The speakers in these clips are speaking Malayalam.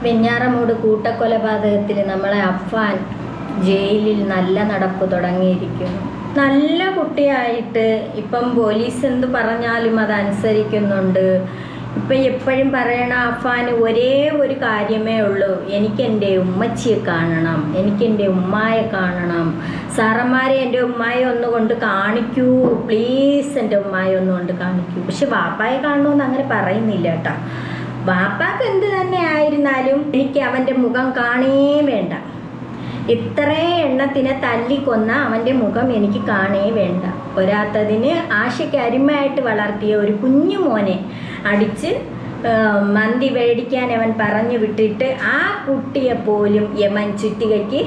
വെഞ്ഞാറമൂട് കൂട്ടക്കൊലപാതകത്തിൽ നമ്മളെ അഫ്ഫാൻ ജയിലിൽ നല്ല നടപ്പ് തുടങ്ങിയിരിക്കുന്നു. നല്ല കുട്ടിയായിട്ട് ഇപ്പം പോലീസ് എന്ത് പറഞ്ഞാലും അതനുസരിക്കുന്നുണ്ട്. ഇപ്പം എപ്പോഴും പറയണ അഫ്ഫാന് ഒരേ ഒരു കാര്യമേ ഉള്ളൂ, എനിക്കെൻ്റെ ഉമ്മച്ചിയെ കാണണം, എനിക്കെൻ്റെ ഉമ്മായെ കാണണം. സാറന്മാരെ എൻ്റെ ഉമ്മായെ ഒന്നുകൊണ്ട് കാണിക്കൂ പ്ലീസ്, എൻ്റെ ഉമ്മായെ ഒന്നുകൊണ്ട് കാണിക്കൂ. പക്ഷെ വാപ്പായെ കാണണമെന്ന് അങ്ങനെ പറയുന്നില്ല കേട്ടോ. വാപ്പാക്ക് എന്ത് തന്നെ ആയിരുന്നാലും എനിക്ക് അവൻ്റെ മുഖം കാണേ വേണ്ട. ഇത്രയും എണ്ണത്തിനെ തല്ലിക്കൊന്ന അവൻ്റെ മുഖം എനിക്ക് കാണേ വേണ്ട. പോരാത്തതിന് ആശയ്ക്ക് അരുമയായിട്ട് വളർത്തിയ ഒരു കുഞ്ഞു മോനെ അടിച്ച് മന്തി മേടിക്കാൻ അവൻ പറഞ്ഞു വിട്ടിട്ട് ആ കുട്ടിയെ പോലും യമൻ ചുറ്റികയ്ക്ക്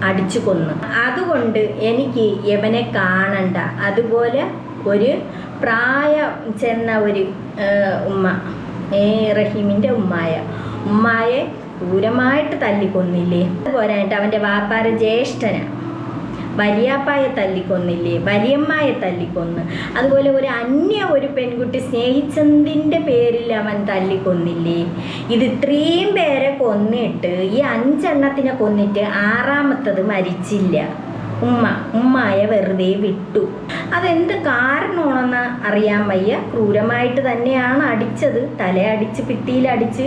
അടിച്ചു കൊന്നു. അതുകൊണ്ട് എനിക്ക് യമനെ കാണണ്ട. അതുപോലെ ഒരു പ്രായം ചെന്ന ഒരു ഉമ്മ, റഹീമിൻ്റെ ഉമ്മായെ ക്രൂരമായിട്ട് തല്ലിക്കൊന്നില്ലേ. അതുപോരായിട്ട് അവൻ്റെ വാപ്പാരെ ജ്യേഷ്ഠന വലിയാപ്പായെ തല്ലിക്കൊന്നില്ലേ, വലിയമ്മയെ തല്ലിക്കൊന്ന്. അതുപോലെ ഒരു പെൺകുട്ടി സ്നേഹിച്ചതിൻ്റെ പേരിൽ അവൻ തല്ലിക്കൊന്നില്ലേ. ഇത് ഇത്രയും പേരെ കൊന്നിട്ട് ഈ 5 എണ്ണത്തിനെ കൊന്നിട്ട് 6ാമത്തത് മരിച്ചില്ല. ഉമ്മായെ വെറുതെ വിട്ടു. അതെന്ത് കാരണമാണെന്ന് അറിയാൻ വയ്യ. ക്രൂരമായിട്ട് തന്നെയാണ് അടിച്ചത്. തലയടിച്ച്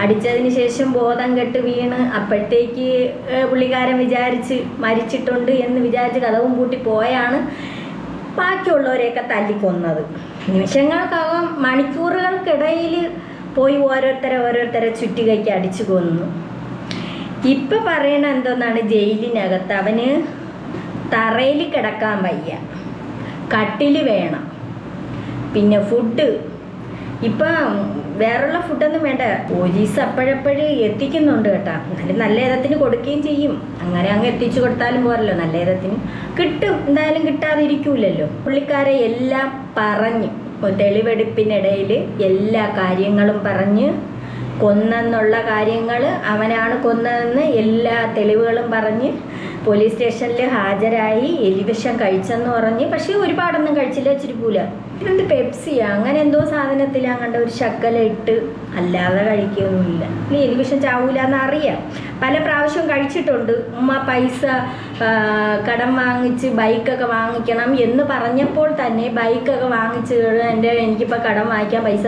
അടിച്ചതിന് ശേഷം ബോധം കെട്ട് വീണ് അപ്പോഴത്തേക്ക് പുള്ളിക്കാരൻ വിചാരിച്ച് മരിച്ചിട്ടുണ്ട് എന്ന് വിചാരിച്ച് കതവും പൂട്ടി പോയാണ് ബാക്കിയുള്ളവരെയൊക്കെ തല്ലിക്കൊന്നത്. നിമിഷങ്ങൾക്കകം മണിക്കൂറുകൾക്കിടയിൽ പോയി ഓരോരുത്തരെ ചുറ്റികയ്ക്ക് അടിച്ചു കൊന്നു. ഇപ്പം പറയണ എന്തോന്നാണ്, ജയിലിനകത്ത് അവന് തറയിൽ കിടക്കാൻ വയ്യ, കട്ടിൽ വേണം, പിന്നെ ഫുഡ്. ഇപ്പം വേറുള്ള ഫുഡൊന്നും വേണ്ട, പോലീസ് അപ്പോഴപ്പോഴും എത്തിക്കുന്നുണ്ട് കേട്ടോ. എന്നാലും നല്ല ഇതത്തിന് കൊടുക്കുകയും ചെയ്യും. അങ്ങനെ അങ്ങ് എത്തിച്ചു കൊടുത്താലും പോരല്ലോ, നല്ല ഇതത്തിന് കിട്ടും. എന്തായാലും കിട്ടാതിരിക്കൂലല്ലോ. പുള്ളിക്കാരെ എല്ലാം പറഞ്ഞ് തെളിവെടുപ്പിനിടയിൽ എല്ലാ കാര്യങ്ങളും പറഞ്ഞ് കൊന്നെന്നുള്ള കാര്യങ്ങൾ, അവനാണ് കൊന്നതെന്ന് എല്ലാ തെളിവുകളും പറഞ്ഞ് പോലീസ് സ്റ്റേഷനിൽ ഹാജരായി. എലിവിഷം കഴിച്ചെന്ന് പറഞ്ഞ്, പക്ഷേ ഒരുപാടൊന്നും കഴിച്ചില്ല, ഇച്ചിരിക്കൂല. ഇതെന്ത് പെപ്സിയാ അങ്ങനെ എന്തോ സാധനത്തിലാണ് കണ്ട ഒരു ശക്കല ഇട്ട്, അല്ലാതെ കഴിക്കുകയൊന്നുമില്ല. ഇനി എലിവിഷം ചാവൂല എന്നറിയാം. പല പ്രാവശ്യവും കഴിച്ചിട്ടുണ്ട്. ഉമ്മ പൈസ കടം വാങ്ങിച്ച് ബൈക്കൊക്കെ വാങ്ങിക്കണം എന്ന് പറഞ്ഞപ്പോൾ തന്നെ ബൈക്കൊക്കെ വാങ്ങിച്ച് എനിക്കിപ്പോൾ കടം വാങ്ങിക്കാൻ പൈസ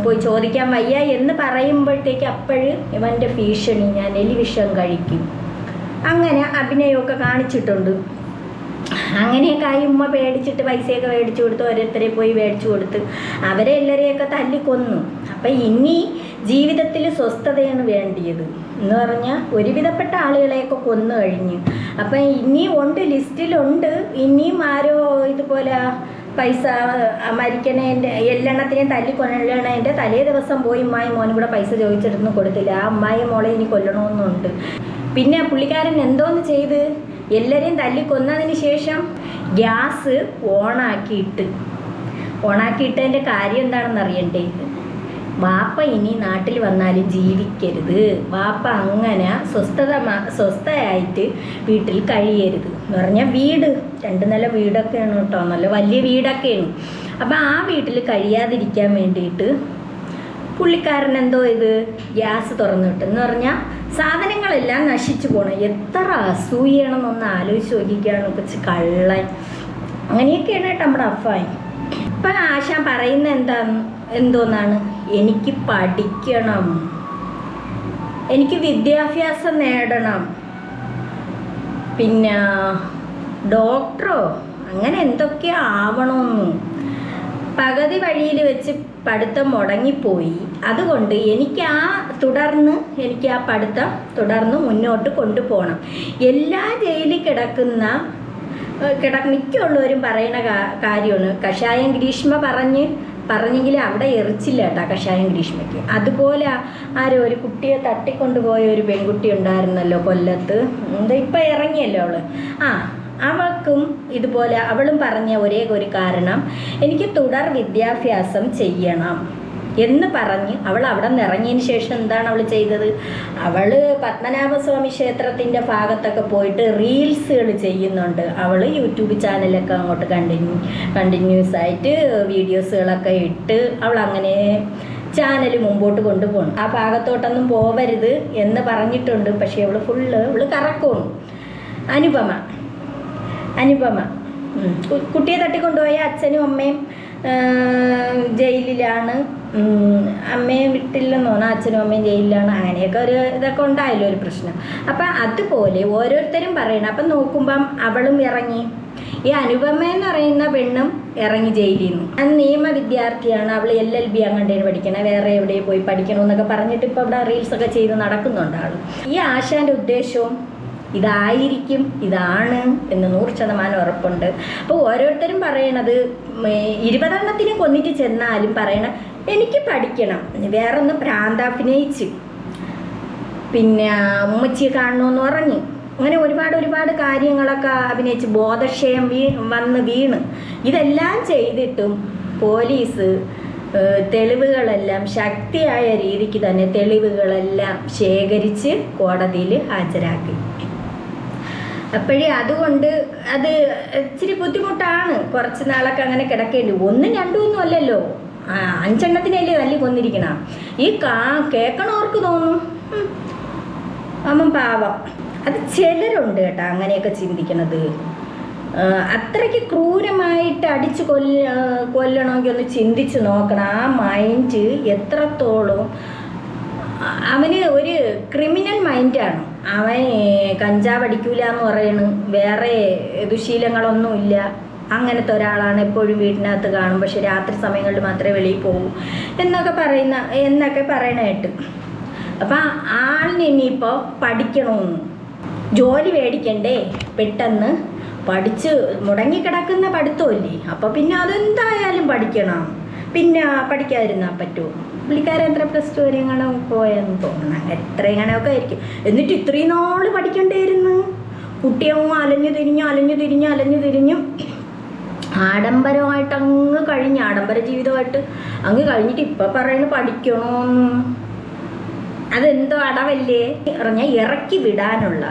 പോയി ചോദിക്കാൻ വയ്യ എന്ന് പറയുമ്പോഴത്തേക്ക് അപ്പോഴും ഇവൻ്റെ ഭീഷണി, ഞാൻ എലിവിഷം കഴിക്കും. അങ്ങനെ അഭിനയമൊക്കെ കാണിച്ചിട്ടുണ്ട്. അങ്ങനെയൊക്കെ ആയി ഉമ്മ പേടിച്ചിട്ട് പൈസയൊക്കെ മേടിച്ചു കൊടുത്ത് ഓരോരുത്തരെ പോയി മേടിച്ചു കൊടുത്ത് അവരെ എല്ലാവരെയൊക്കെ തല്ലിക്കൊന്നു. അപ്പം ഇനി ജീവിതത്തിൽ സ്വസ്ഥതയാണ് വേണ്ടിയത് എന്ന് പറഞ്ഞാൽ ഒരുവിധപ്പെട്ട ആളുകളെയൊക്കെ കൊന്നു കഴിഞ്ഞ്. അപ്പം ഇനിയും ഉണ്ട്, ലിസ്റ്റിലുണ്ട്. ഇനിയും ആരോ ഇതുപോലെ പൈസ മരിക്കണേൻ്റെ എല്ലെണ്ണത്തിനെയും തല്ലിക്കൊല്ലണേൻ്റെ തലേ ദിവസം പോയി ഉമ്മായി മോനും കൂടെ പൈസ ചോദിച്ചിട്ടൊന്നും കൊടുത്തില്ല. ആ ഉമ്മായി മോളെ ഇനി കൊല്ലണമെന്നുണ്ട്. പിന്നെ പുള്ളിക്കാരൻ എന്തോന്ന് ചെയ്ത് എല്ലാവരെയും തല്ലിക്കൊന്നതിന് ശേഷം ഗ്യാസ് ഓണാക്കിയിട്ടതിൻ്റെ കാര്യം എന്താണെന്ന് അറിയണ്ടേ. വാപ്പ ഇനി നാട്ടിൽ വന്നാലും ജീവിക്കരുത്, വാപ്പ അങ്ങനെ സ്വസ്ഥയായിട്ട് വീട്ടിൽ കഴിയരുത് എന്ന് പറഞ്ഞാൽ വീട് 2 നില വീടൊക്കെയാണ് കേട്ടോ, നല്ല വലിയ വീടൊക്കെയാണ്. അപ്പം ആ വീട്ടിൽ കഴിയാതിരിക്കാൻ വേണ്ടിയിട്ട് പുള്ളിക്കാരൻ എന്തോ ഗ്യാസ് തുറന്നു വിട്ടെന്ന് പറഞ്ഞാൽ സാധനങ്ങളെല്ലാം നശിച്ചു പോകണം. എത്ര അസൂയാണെന്നൊന്ന് ആലോചിച്ച് നോക്കിക്കുകയാണ് കൊച്ചു കള്ളൻ. അങ്ങനെയൊക്കെയാണ് കേട്ടോ നമ്മുടെ അഫ്ഫാൻ. ഇപ്പം ആശാൻ പറയുന്ന എന്തോന്നാണ്, എനിക്ക് പഠിക്കണം, എനിക്ക് വിദ്യാഭ്യാസം നേടണം, പിന്നെ ഡോക്ടറോ അങ്ങനെ എന്തൊക്കെയോ ആവണമെന്ന്. പകുതി വഴിയിൽ വെച്ച് പഠിത്തം മുടങ്ങിപ്പോയി. അതുകൊണ്ട് എനിക്ക് തുടർന്ന് പഠിത്തം തുടർന്ന് മുന്നോട്ട് കൊണ്ടുപോകണം. എല്ലാ ജയിലിൽ മിക്കുള്ളവരും പറയുന്ന കാര്യമാണ്. കഷായം ഗ്രീഷ്മ പറഞ്ഞെങ്കിൽ അവിടെ എറിച്ചില്ല കേട്ടോ കഷായം ഗ്രീഷ്മയ്ക്ക്. അതുപോലെ ആരോ ഒരു കുട്ടിയെ തട്ടിക്കൊണ്ടുപോയ ഒരു പെൺകുട്ടി ഉണ്ടായിരുന്നല്ലോ കൊല്ലത്ത്, ഇപ്പം ഇറങ്ങിയല്ലോ അവള്. അവൾക്കും ഇതുപോലെ അവളും പറഞ്ഞ ഒരേ ഒരു കാരണം, എനിക്ക് തുടർ വിദ്യാഭ്യാസം ചെയ്യണം എന്ന് പറഞ്ഞ് അവൾ അവിടെ നിന്ന് ഇറങ്ങിയതിന് ശേഷം എന്താണ് അവൾ ചെയ്തത്? അവൾ പത്മനാഭസ്വാമി ക്ഷേത്രത്തിൻ്റെ ഭാഗത്തൊക്കെ പോയിട്ട് റീൽസുകൾ ചെയ്യുന്നുണ്ട്. അവൾ യൂട്യൂബ് ചാനലൊക്കെ അങ്ങോട്ട് കണ്ടിന്യൂസ് ആയിട്ട് വീഡിയോസുകളൊക്കെ ഇട്ട് അവൾ അങ്ങനെ ചാനൽ മുമ്പോട്ട് കൊണ്ടുപോകണം. ആ ഭാഗത്തോട്ടൊന്നും പോവരുത് എന്ന് പറഞ്ഞിട്ടുണ്ട്. പക്ഷേ ഇവള് കറക്കും. അനുപമ കുട്ടിയെ തട്ടിക്കൊണ്ടുപോയ അച്ഛനും അമ്മയും ജയിലിലാണ്. അമ്മയെ വിട്ടില്ലെന്ന് തോന്നുന്നു, അച്ഛനും അമ്മയും ജയിലിലാണ്. അങ്ങനെയൊക്കെ ഒരു ഇതൊക്കെ ഉണ്ടായല്ലോ ഒരു പ്രശ്നം. അപ്പം അതുപോലെ ഓരോരുത്തരും പറയണം. അപ്പം നോക്കുമ്പം അവളും ഇറങ്ങി, ഈ അനുപമ എന്ന് പറയുന്ന പെണ്ണും ഇറങ്ങി ജയിലിൽ നിന്ന്. അത് നിയമ വിദ്യാർത്ഥിയാണ്. അവൾ LLB അങ്ങോട്ടേന് പഠിക്കണം, വേറെ എവിടെ പോയി പഠിക്കണമെന്നൊക്കെ പറഞ്ഞിട്ട് ഇപ്പോൾ ഇവിടെ റീൽസൊക്കെ ചെയ്ത് നടക്കുന്നുണ്ട് ആൾ. ഈ ആശാൻ്റെ ഉദ്ദേശവും ഇതായിരിക്കും, ഇതാണ് എന്ന് 100% ഉറപ്പുണ്ട്. അപ്പോൾ ഓരോരുത്തരും പറയണത് 20 എണ്ണത്തിനും കൊന്നിട്ട് ചെന്നാലും പറയണം എനിക്ക് പഠിക്കണം, വേറെ ഒന്ന് ഭ്രാന്താഭിനയിച്ച് പിന്നെ ഉമ്മച്ചിയെ കാണണമെന്ന് പറഞ്ഞ് അങ്ങനെ ഒരുപാട് കാര്യങ്ങളൊക്കെ അഭിനയിച്ച് ബോധക്ഷയം വന്ന് വീണ് ഇതെല്ലാം ചെയ്തിട്ടും പോലീസ് തെളിവുകളെല്ലാം ശക്തിയായ രീതിക്ക് തന്നെ തെളിവുകളെല്ലാം ശേഖരിച്ച് കോടതിയിൽ ഹാജരാക്കി. അപ്പോഴേ അതുകൊണ്ട് അത് ഇച്ചിരി ബുദ്ധിമുട്ടാണ്. കുറച്ച് നാളൊക്കെ അങ്ങനെ കിടക്കേണ്ടി. 1, 2 ഒന്നും അല്ലല്ലോ, 5 എണ്ണത്തിനല്ലേ തല്ലി കൊന്നിരിക്കണം. ഈ കേൾക്കണവർക്ക് തോന്നും അവൻ പാവം. അത് ചിലരുണ്ട് കേട്ടോ അങ്ങനെയൊക്കെ ചിന്തിക്കണത്. അത്രയ്ക്ക് ക്രൂരമായിട്ട് അടിച്ച് കൊല്ലണമെങ്കിൽ ഒന്ന് ചിന്തിച്ച് നോക്കണം. ആ മൈൻഡ് എത്രത്തോളം അവന് ഒരു ക്രിമിനൽ മൈൻഡാണ്. അവൻ കഞ്ചാവ് അടിക്കൂല എന്ന് പറയണ്, വേറെ ദുശീലങ്ങളൊന്നുമില്ല, അങ്ങനത്തെ ഒരാളാണ്. എപ്പോഴും വീട്ടിനകത്ത് കാണും, പക്ഷെ രാത്രി സമയങ്ങളിൽ മാത്രമേ വെളിയിൽ പോകൂ എന്നൊക്കെ പറയണായിട്ട്. അപ്പം ആളിന് ഇനിയിപ്പോൾ പഠിക്കണമെന്ന്, ജോലി മേടിക്കണ്ടേ, പെട്ടെന്ന് പഠിച്ച് മുടങ്ങിക്കിടക്കുന്ന പഠിത്തമില്ലേ, അപ്പോൾ പിന്നെ അതെന്തായാലും പഠിക്കണം. പിന്നെ പഠിക്കാതിരുന്നാൽ പറ്റുമോ? പുള്ളിക്കാരൻ എത്ര +2 വരെ എങ്ങനെ പോയെന്ന് തോന്നുന്നു. അങ്ങനെ എത്രയെങ്ങനെയൊക്കെ ആയിരിക്കും. എന്നിട്ട് ഇത്രയും നാൾ പഠിക്കണ്ടായിരുന്നു. കുട്ടിയങ്ങ് അലഞ്ഞു തിരിഞ്ഞു ആഡംബരമായിട്ട് അങ്ങ് കഴിഞ്ഞ്, ആഡംബര ജീവിതമായിട്ട് അങ്ങ് കഴിഞ്ഞിട്ട് ഇപ്പം പറയുന്നു പഠിക്കണമെന്ന്. അതെന്തോ അടവല്ലേ പറഞ്ഞാൽ ഇറക്കി വിടാനുള്ള,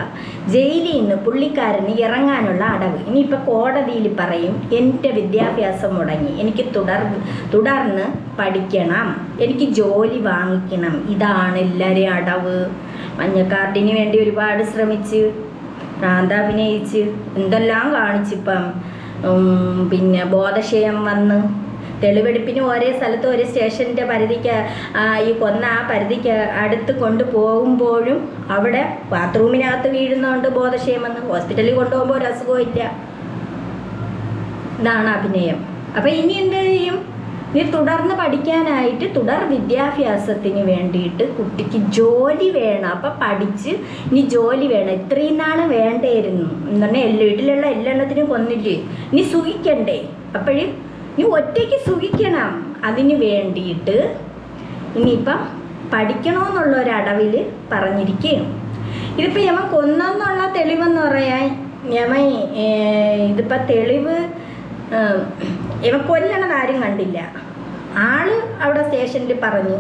ജയിലിൽ നിന്ന് പുള്ളിക്കാരന് ഇറങ്ങാനുള്ള അടവ്. ഇനിയിപ്പോൾ കോടതിയിൽ പറയും എൻ്റെ വിദ്യാഭ്യാസം മുടങ്ങി, എനിക്ക് തുടർന്ന് പഠിക്കണം, എനിക്ക് ജോലി വാങ്ങിക്കണം. ഇതാണ് എല്ലാവരെയും അടവ്. മഞ്ഞക്കാർഡിന് വേണ്ടി ഒരുപാട് ശ്രമിച്ച്, ഭ്രാന്താഭിനയിച്ച്, എന്തെല്ലാം കാണിച്ചിപ്പം പിന്നെ ബോധക്ഷയം വന്ന് തെളിവെടുപ്പിന് ഒരേ സ്ഥലത്ത് ഒരേ സ്റ്റേഷൻ്റെ പരിധിക്ക് ഈ കൊന്ന ആ പരിധിക്ക് അടുത്ത് കൊണ്ടുപോകുമ്പോഴും അവിടെ ബാത്റൂമിനകത്ത് വീഴുന്നതുകൊണ്ട് ബോധക്ഷയം വന്ന് ഹോസ്പിറ്റലിൽ കൊണ്ടുപോകുമ്പോൾ ഒരു അസുഖവും ഇല്ല. ഇതാണ് അഭിനയം. അപ്പം ഇനി എന്ത് ചെയ്യും? ഇനി തുടർന്ന് പഠിക്കാനായിട്ട് തുടർ വിദ്യാഭ്യാസത്തിന് വേണ്ടിയിട്ട് കുട്ടിക്ക് ജോലി വേണം. അപ്പം പഠിച്ച് ഇനി ജോലി വേണം. ഇത്രയും നാൾ വേണ്ടായിരുന്നു എന്ന് പറഞ്ഞാൽ വീട്ടിലുള്ള എല്ലെണ്ണത്തിനും കൊന്നില്ലേ, ഇനി സുഖിക്കണ്ടേ? അപ്പോഴും നീ ഒറ്റയ്ക്ക് സുഖിക്കണം. അതിന് വേണ്ടിയിട്ട് ഇനിയിപ്പം പഠിക്കണമെന്നുള്ള ഒരടവിൽ പറഞ്ഞിരിക്കുകയാണ്. ഇതിപ്പോൾ യമൻ കൊന്നെന്നുള്ള തെളിവെന്ന് പറയാൻ യമൻ ഇതിപ്പോൾ തെളിവ് ഇവൻ കൊല്ലണത് ആരും കണ്ടില്ല. ആള് അവിടെ സ്റ്റേഷനിൽ പറഞ്ഞു,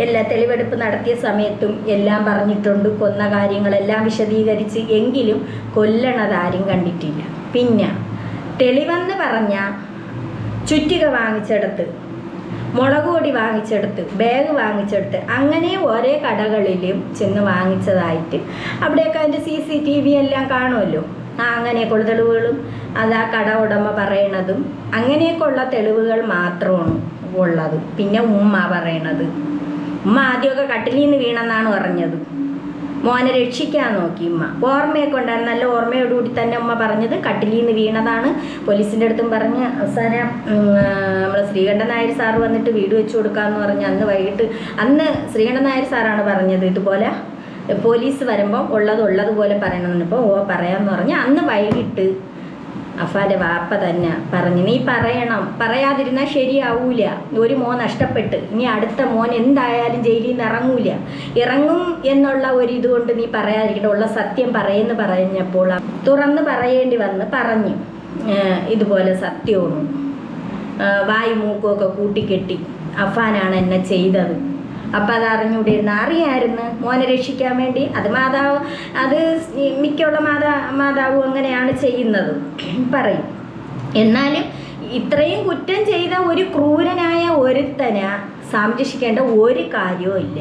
എല്ലാ തെളിവെടുപ്പ് നടത്തിയ സമയത്തും എല്ലാം പറഞ്ഞിട്ടുണ്ട്, കൊന്ന കാര്യങ്ങളെല്ലാം വിശദീകരിച്ച്. എങ്കിലും കൊല്ലണത് ആരും കണ്ടിട്ടില്ല. പിന്നെ തെളിവെന്ന് പറഞ്ഞാൽ ചുറ്റിക വാങ്ങിച്ചെടുത്ത്, മുളക് പൊടി വാങ്ങിച്ചെടുത്ത്, ബാഗ് വാങ്ങിച്ചെടുത്ത്, അങ്ങനെ ഓരോ കടകളിലും ചെന്ന് വാങ്ങിച്ചതായിട്ട് അവിടെയൊക്കെ അതിൻ്റെ CCTV എല്ലാം കാണുമല്ലോ. അങ്ങനെയൊക്കെയുള്ള തെളിവുകളും അത് ആ കട ഉടമ പറയണതും അങ്ങനെയൊക്കെയുള്ള തെളിവുകൾ മാത്രമാണ് ഉള്ളത്. പിന്നെ ഉമ്മ പറയണത്, ഉമ്മ ആദ്യമൊക്കെ കട്ടിലിൽ നിന്ന് വീണെന്നാണ് പറഞ്ഞത്. മോനെ രക്ഷിക്കാൻ നോക്കി ഉമ്മ, ഓർമ്മയൊക്കെ ഉണ്ടായിരുന്നു, നല്ല ഓർമ്മയോടുകൂടി തന്നെ ഉമ്മ പറഞ്ഞത് കട്ടിലിൽ നിന്ന് വീണതാണ്. പോലീസിൻ്റെ അടുത്തും പറഞ്ഞ് അവസാനം നമ്മൾ ശ്രീകണ്ഠൻ നായർ സാറ് വന്നിട്ട് വീട് വെച്ച് കൊടുക്കാമെന്ന് പറഞ്ഞ് അന്ന് വൈകിട്ട്, അന്ന് ശ്രീകണ്ഠൻ നായർ സാറാണ് പറഞ്ഞത് ഇതുപോലെ പോലീസ് വരുമ്പോൾ ഉള്ളതുപോലെ പറയണമെന്ന്. ഇപ്പോൾ പറയാമെന്ന് പറഞ്ഞ് അന്ന് വൈകിട്ട് അഫാൻ്റെ വാപ്പ തന്നെ പറഞ്ഞു, നീ പറയണം, പറയാതിരുന്നാൽ ശരിയാവൂല. ഒരു മോൻ നഷ്ടപ്പെട്ട്, ഇനി അടുത്ത മോൻ എന്തായാലും ജയിലിൽ നിന്ന് ഇറങ്ങും എന്നുള്ള ഒരു ഇതുകൊണ്ട് നീ പറയാതിരിക്കട്ടെ, ഉള്ള സത്യം പറയുമെന്ന് പറഞ്ഞപ്പോൾ തുറന്ന് പറയേണ്ടി വന്ന് പറഞ്ഞു ഇതുപോലെ സത്യവും വായു മൂക്കുമൊക്കെ കൂട്ടിക്കെട്ടി അഫാനാണ് എന്നെ ചെയ്തത്. അപ്പം അത് അറിഞ്ഞുകൂടിയിരുന്ന അറിയായിരുന്നു മോനെ രക്ഷിക്കാൻ വേണ്ടി. അത് മിക്കുള്ള മാതാവും അങ്ങനെയാണ് ചെയ്യുന്നത് പറയും. എന്നാലും ഇത്രയും കുറ്റം ചെയ്ത ഒരു ക്രൂരനായ ഒരുത്തനെ സംരക്ഷിക്കേണ്ട ഒരു കാര്യവും ഇല്ല.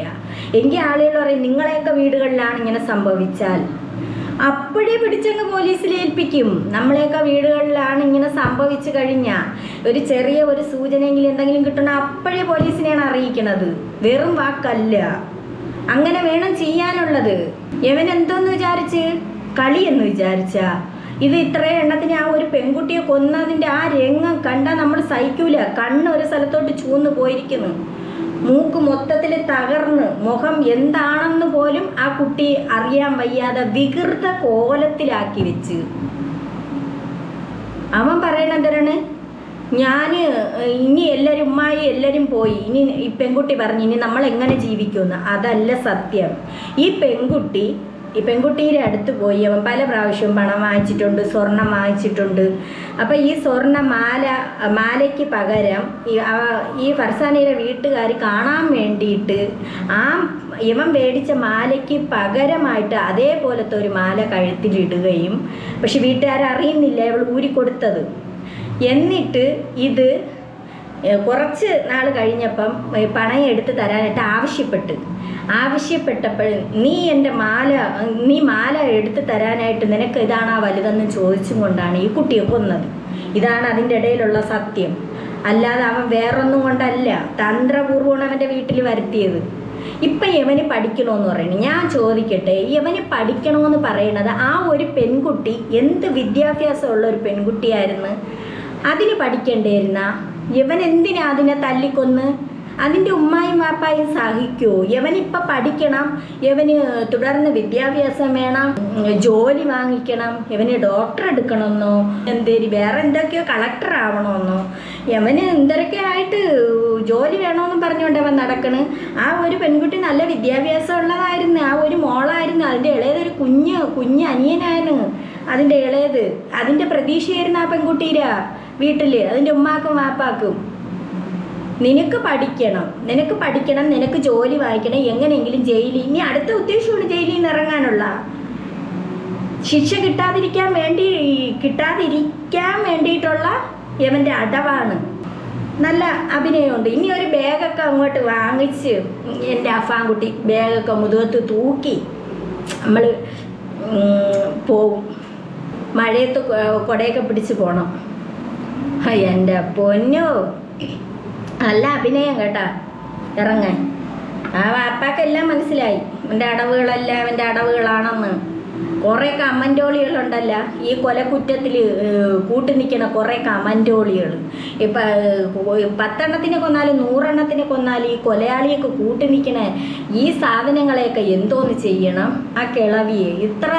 എങ്കിൽ ആളുകൾ പറയും നിങ്ങളെയൊക്കെ വീടുകളിലാണ് ഇങ്ങനെ സംഭവിച്ചാൽ അപ്പോഴേ പിടിച്ചങ്ങ് പോലീസിൽ ഏൽപ്പിക്കും. നമ്മളെയൊക്കെ വീടുകളിലാണ് ഇങ്ങനെ സംഭവിച്ചു കഴിഞ്ഞാൽ ഒരു ചെറിയ ഒരു സൂചനയെങ്കിലും എന്തെങ്കിലും കിട്ടണം അപ്പോഴേ പോലീസിനെയാണ് അറിയിക്കണത്, വെറും വാക്കല്ല. അങ്ങനെ വേണം ചെയ്യാനുള്ളത്. യവൻ എന്തോന്ന് വിചാരിച്ച് കളിയെന്ന് വിചാരിച്ചാ ഇത് ഇത്രയും എണ്ണത്തിന് ആ ഒരു പെൺകുട്ടിയെ കൊന്നതിൻ്റെ ആ രംഗം കണ്ടാൽ നമ്മൾ സഹിക്കൂല. കണ്ണ് ഒരു സ്ഥലത്തോട്ട് ചൂന്ന് പോയിരിക്കുന്നു, മൂക്ക് മൊത്തത്തിൽ തകർന്ന്, മുഖം എന്താണെന്ന് പോലും ആ കുട്ടി അറിയാൻ വയ്യാതെ വികൃത കോലത്തിലാക്കി വെച്ച്. അവൻ പറയണെന്തരാണ്, ഞാൻ ഇനി എല്ലാവരും ഉമ്മായി എല്ലാവരും പോയി, ഇനി ഈ പെൺകുട്ടി പറഞ്ഞു ഇനി നമ്മൾ എങ്ങനെ ജീവിക്കുമെന്ന്. അതല്ല സത്യം. ഈ പെൺകുട്ടിയുടെ അടുത്ത് പോയി അവൻ പല പ്രാവശ്യവും പണം വാങ്ങിച്ചിട്ടുണ്ട്, സ്വർണം വാങ്ങിച്ചിട്ടുണ്ട്. അപ്പം ഈ മാലയ്ക്ക് പകരം ഈ ഫർസാനയുടെ വീട്ടുകാർ കാണാൻ വേണ്ടിയിട്ട് ഇവൻ മേടിച്ച മാലയ്ക്ക് പകരമായിട്ട് അതേപോലത്തെ ഒരു മാല കഴുത്തിലിടുകയും, പക്ഷെ വീട്ടുകാരറിയുന്നില്ല ഇവൾ ഊരിക്കൊടുത്തത്. എന്നിട്ട് ഇത് കുറച്ച് നാൾ കഴിഞ്ഞപ്പം പണയം എടുത്ത് തരാനായിട്ട് ആവശ്യപ്പെട്ടപ്പോൾ നീ മാല എടുത്ത് തരാനായിട്ട് നിനക്ക് ഇതാണാ വലുതെന്ന് ചോദിച്ചും കൊണ്ടാണ് ഈ കുട്ടിയെ കൊന്നത്. ഇതാണ് അതിൻ്റെ ഇടയിലുള്ള സത്യം. അല്ലാതെ അവൻ വേറൊന്നും കൊണ്ടല്ല, തന്ത്രപൂർവ്വമാണ് അവൻ്റെ വീട്ടിൽ വരുത്തിയത്. ഇപ്പം യവന് പഠിക്കണമെന്ന് പറയുന്നത്, ഞാൻ ചോദിക്കട്ടെ, യവന് പഠിക്കണമെന്ന് പറയണത് ആ ഒരു പെൺകുട്ടി എന്ത് വിദ്യാഭ്യാസമുള്ള ഒരു പെൺകുട്ടിയായിരുന്നു? അതിന് പഠിക്കേണ്ടിയിരുന്ന യവൻ എന്തിനാ അതിനെ തല്ലിക്കൊന്ന്? അതിൻ്റെ ഉമ്മായും വാപ്പായും സഹിക്കുമോ? യവനിപ്പം പഠിക്കണം, യവന് തുടർന്ന് വിദ്യാഭ്യാസം വേണം, ജോലി വാങ്ങിക്കണം, യവന് ഡോക്ടർ എടുക്കണമെന്നോ വേറെ എന്തൊക്കെയോ കളക്ടർ ആവണമെന്നോ യവന് എന്തൊക്കെ ആയിട്ട് ജോലി വേണമെന്നും പറഞ്ഞുകൊണ്ട് അവൻ നടക്കണ്. ആ ഒരു പെൺകുട്ടി നല്ല വിദ്യാഭ്യാസം ഉള്ളതായിരുന്നു, ആ ഒരു മോളായിരുന്നു. അതിൻ്റെ ഇളയതൊരു കുഞ്ഞ് അനിയനായിരുന്നു അതിൻ്റെ ഇളയത്. അതിൻ്റെ പ്രതീക്ഷയായിരുന്നു ആ പെൺകുട്ടിയുടെ വീട്ടിൽ, അതിൻ്റെ ഉമ്മാക്കും വാപ്പാക്കും. നിനക്ക് പഠിക്കണം, നിനക്ക് ജോലി വാങ്ങിക്കണം, എങ്ങനെയെങ്കിലും ജയിലിൽ, ഇനി അടുത്ത ഉദ്ദേശമാണ് ജയിലിൽ നിന്ന് ഇറങ്ങാനുള്ള. ശിക്ഷ കിട്ടാതിരിക്കാൻ വേണ്ടിയിട്ടുള്ള യവൻ്റെ അടവാണ്. നല്ല അഭിനയമുണ്ട്. ഇനി ഒരു ബാഗൊക്കെ അങ്ങോട്ട് വാങ്ങിച്ച് എൻ്റെ അഫാൻകുട്ടി ബാഗൊക്കെ മുതുകത്ത് തൂക്കി നമ്മൾ പോവും. മഴയത്ത് കുടയൊക്കെ പിടിച്ച് പോകണം. എൻ്റെ പൊന്നോ, നല്ല അഭിനയം കേട്ടാ ഇറങ്ങാൻ. ആ വാപ്പാക്കെല്ലാം മനസ്സിലായി അവൻ്റെ അടവുകളെല്ലാം അവൻ്റെ അടവുകളാണെന്ന്. കുറേ കമൻറ്റോളികളുണ്ടല്ല ഈ കൊലക്കുറ്റത്തിൽ കൂട്ടി നിൽക്കുന്ന കുറേ കമൻറ്റോളികൾ. ഇപ്പം 10 എണ്ണത്തിനെ കൊന്നാലും 100 എണ്ണത്തിനെ കൊന്നാലും ഈ കൊലയാളിയൊക്കെ കൂട്ടി നിൽക്കണ ഈ സാധനങ്ങളെയൊക്കെ എന്തോന്ന് ചെയ്യണം? ആ കിളവിയെ ഇത്ര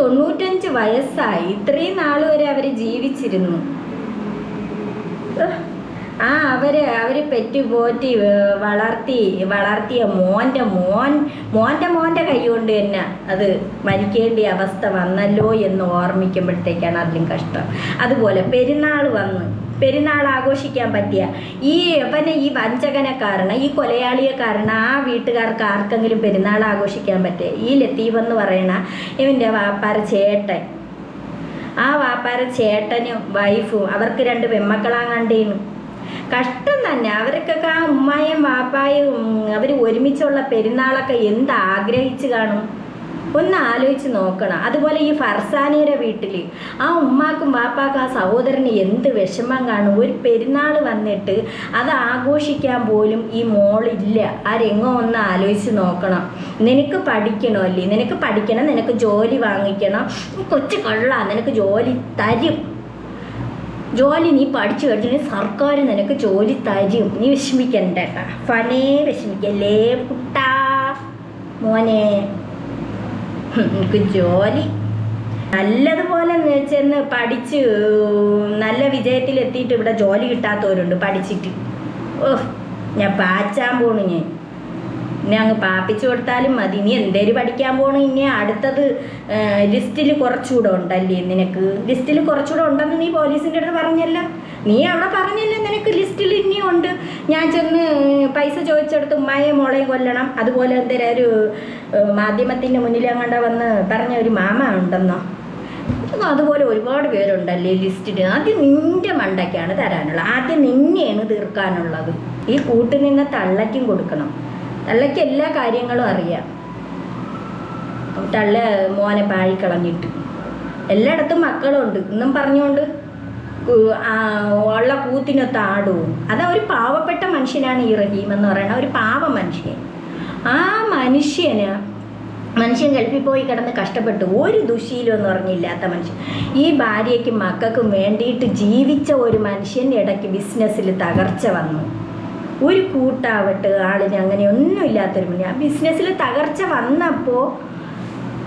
95 വയസ്സായി, ഇത്രയും നാൾ വരെ അവർ ജീവിച്ചിരുന്നു. അവര് പെറ്റുപോറ്റി വളർത്തിയ മോൻ്റെ കൈ കൊണ്ട് തന്നെ അത് മരിക്കേണ്ട അവസ്ഥ വന്നല്ലോ എന്ന് ഓർമ്മിക്കുമ്പോഴത്തേക്കാണ് അതിലും കഷ്ടം. അതുപോലെ പെരുന്നാൾ ആഘോഷിക്കാൻ പറ്റിയ ഈ വഞ്ചകനെ കാരണം, ഈ കൊലയാളിയെ കാരണം ആ വീട്ടുകാർക്ക് ആർക്കെങ്കിലും പെരുന്നാൾ ആഘോഷിക്കാൻ പറ്റുക? ഈ ലത്തീഫെന്ന് പറയണ ഇവൻ്റെ വാപ്പാര ചേട്ടൻ, ആ വാപ്പാര ചേട്ടനും വൈഫും അവർക്ക് 2 പെൺമക്കളാങ്ങണ്ടേനു. കഷ്ടം തന്നെ. അവർക്കൊക്കെ ആ ഉമ്മായും വാപ്പായും അവർ ഒരുമിച്ചുള്ള പെരുന്നാളൊക്കെ എന്ത് ആഗ്രഹിച്ച് കാണും? ഒന്ന് ആലോചിച്ച് നോക്കണം. അതുപോലെ ഈ ഫർസാനയുടെ വീട്ടിൽ ആ ഉമ്മാക്കും വാപ്പാക്കും ആ സഹോദരന് എന്ത് വിഷമം കാണും? ഒരു പെരുന്നാൾ വന്നിട്ട് അത് ആഘോഷിക്കാൻ പോലും ഈ മോളില്ല. ആ രംഗം ഒന്ന് ആലോചിച്ച് നോക്കണം. നിനക്ക് പഠിക്കണമല്ലേ, നിനക്ക് പഠിക്കണം, നിനക്ക് ജോലി വാങ്ങിക്കണം, കൊച്ചു കൊള്ളാം, നിനക്ക് ജോലി തരും. ജോലി നീ പഠിച്ചു കഴിഞ്ഞാൽ സർക്കാർ നിനക്ക് ജോലി തരും. നീ വിഷമിക്കണ്ട കേട്ടാ, ഫനേ വിഷമിക്കല്ലേ കുട്ടാ മോനെ. എനിക്ക് ജോലി നല്ലതുപോലെ ചെന്ന് പഠിച്ച് നല്ല വിജയത്തിലെത്തിയിട്ട് ഇവിടെ ജോലി കിട്ടാത്തവരുണ്ട് പഠിച്ചിട്ട്. ഞാൻ പാച്ചാൻ പോണു. ഇനി അങ്ങ് പാപ്പിച്ചു കൊടുത്താലും മതി. നീ എന്തേലും പഠിക്കാൻ പോണു? ഇനി അടുത്തത് ലിസ്റ്റിൽ കുറച്ചുകൂടെ ഉണ്ടല്ലേ നിനക്ക്? ലിസ്റ്റിൽ കുറച്ചുകൂടെ ഉണ്ടെന്ന് നീ പോലീസിൻ്റെ അടുത്ത് പറഞ്ഞല്ലോ. നീ അവിടെ പറഞ്ഞല്ലോ നിനക്ക് ലിസ്റ്റിൽ ഇനിയും ഉണ്ട്. ഞാൻ ചെന്ന് പൈസ ചോദിച്ചെടുത്ത് ഉമ്മായെയും മോളെയും കൊല്ലണം. അതുപോലെ എന്തേലും ഒരു മാധ്യമത്തിൻ്റെ മുന്നിലങ്ങണ്ട വന്ന് പറഞ്ഞ ഒരു മാമ ഉണ്ടെന്നോ? അതുപോലെ ഒരുപാട് പേരുണ്ടല്ലേ ലിസ്റ്റിൽ. ആദ്യം നിൻ്റെ മണ്ടയ്ക്കാണ് തരാനുള്ളത്, ആദ്യം നിന്നെയാണ് തീർക്കാനുള്ളത്. ഈ കൂട്ടുനിന്ന തള്ളയ്ക്കും കൊടുക്കണം. തള്ളയ്ക്ക് എല്ലാ കാര്യങ്ങളും അറിയാം. തള്ള മോനെ പാഴിക്കളഞ്ഞിട്ട് എല്ലായിടത്തും മക്കളുണ്ട് എന്നും പറഞ്ഞുകൊണ്ട് ഉള്ള കൂത്തിനൊത്ത് ആടും. അതാ ഒരു പാവപ്പെട്ട മനുഷ്യനാണ് ഈ റഹീം എന്ന് പറയുന്നത്, ഒരു പാവ മനുഷ്യൻ. ആ മനുഷ്യൻ ഗൾഫിൽ പോയി കിടന്ന് കഷ്ടപ്പെട്ടു, ഒരു ദുശീലം എന്ന് പറഞ്ഞില്ലാത്ത മനുഷ്യൻ. ഈ ഭാര്യയ്ക്കും മക്കൾക്കും വേണ്ടിയിട്ട് ജീവിച്ച ഒരു മനുഷ്യൻ്റെ ഇടയ്ക്ക് ബിസിനസ്സിൽ തകർച്ച വന്നു. ഒരു കൂട്ടാവട്ടെ ആളിന് അങ്ങനെ ഒന്നും ഇല്ലാത്തൊരു മനുഷ്യൻ. ആ ബിസിനസ്സിൽ തകർച്ച വന്നപ്പോൾ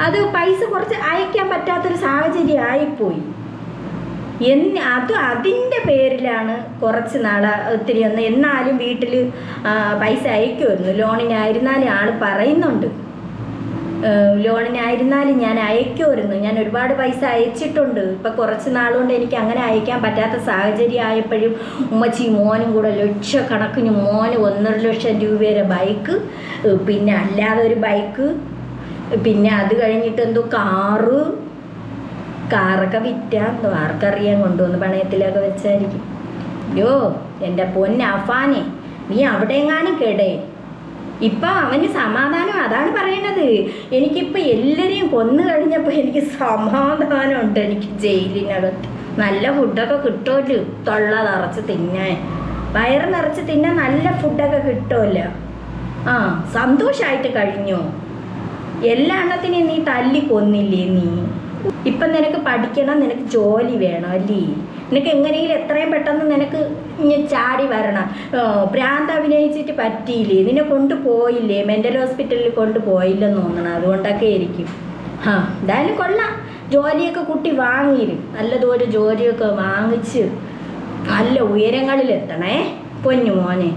അത് പൈസ കുറച്ച് അയക്കാൻ പറ്റാത്തൊരു സാഹചര്യം ആയിപ്പോയി. അതിൻ്റെ പേരിലാണ് കുറച്ച് നാൾ ഒത്തിരി എന്നാലും വീട്ടിൽ പൈസ അയക്കുമായിരുന്നു. ലോണിനായിരുന്നാലും ആൾ പറയുന്നുണ്ട്, ലോണിനായിരുന്നാലും ഞാൻ അയക്കുമായിരുന്നു, ഞാൻ ഒരുപാട് പൈസ അയച്ചിട്ടുണ്ട്. ഇപ്പം കുറച്ച് നാളുകൊണ്ട് എനിക്ക് അങ്ങനെ അയക്കാൻ പറ്റാത്ത സാഹചര്യം ആയപ്പോഴും ഉമ്മച്ചി മോനും കൂടെ ലക്ഷക്കണക്കിന് മോന് 1.5 ലക്ഷം രൂപയുടെ ബൈക്ക്, പിന്നെ അല്ലാതെ ഒരു ബൈക്ക്, പിന്നെ അത് കഴിഞ്ഞിട്ട് എന്തോ കാറൊക്കെ വിറ്റാന്തോ ആർക്കറിയാൻ കൊണ്ടുവന്ന് പണയത്തിലൊക്കെ വെച്ചായിരിക്കും. യോ എൻ്റെ പൊന്നഫാനെ, നീ അവിടെ എങ്ങാനും കേടേ. ഇപ്പം അവന് സമാധാനം, അതാണ് പറയണത്. എനിക്കിപ്പോൾ എല്ലാവരെയും കൊന്നു കഴിഞ്ഞപ്പോൾ എനിക്ക് സമാധാനമുണ്ട്. എനിക്ക് ജയിലിനകത്ത് നല്ല ഫുഡൊക്കെ കിട്ടുമല്ലോ, തൊള്ള നിറച്ച് തിന്നാൻ, വയറ് നിറച്ച് തിന്നാൻ നല്ല ഫുഡൊക്കെ കിട്ടുമല്ലോ. സന്തോഷമായിട്ട് കഴിഞ്ഞു. എല്ലാ എണ്ണത്തിനെയും നീ തല്ലി കൊന്നില്ലേ നീ? ഇപ്പം നിനക്ക് പഠിക്കണം, നിനക്ക് ജോലി വേണം അല്ലേ? നിനക്ക് എങ്ങനെയെങ്കിലും എത്രയും പെട്ടെന്ന് നിനക്ക് ഇനി ചാടി വരണം. ഭ്രാന്ത് അഭിനയിച്ചിട്ട് പറ്റിയില്ലേ? നിന്നെ കൊണ്ടുപോയില്ലേ, മെൻ്റൽ ഹോസ്പിറ്റലിൽ കൊണ്ടുപോയില്ലെന്ന് തോന്നണം. അതുകൊണ്ടൊക്കെ ആയിരിക്കും. എന്തായാലും കൊള്ളാം, ജോലിയൊക്കെ കുട്ടി വാങ്ങിയിരും. നല്ലതുപോലെ ജോലിയൊക്കെ വാങ്ങിച്ച് നല്ല ഉയരങ്ങളിലെത്തണേ പൊന്നു മോനെ.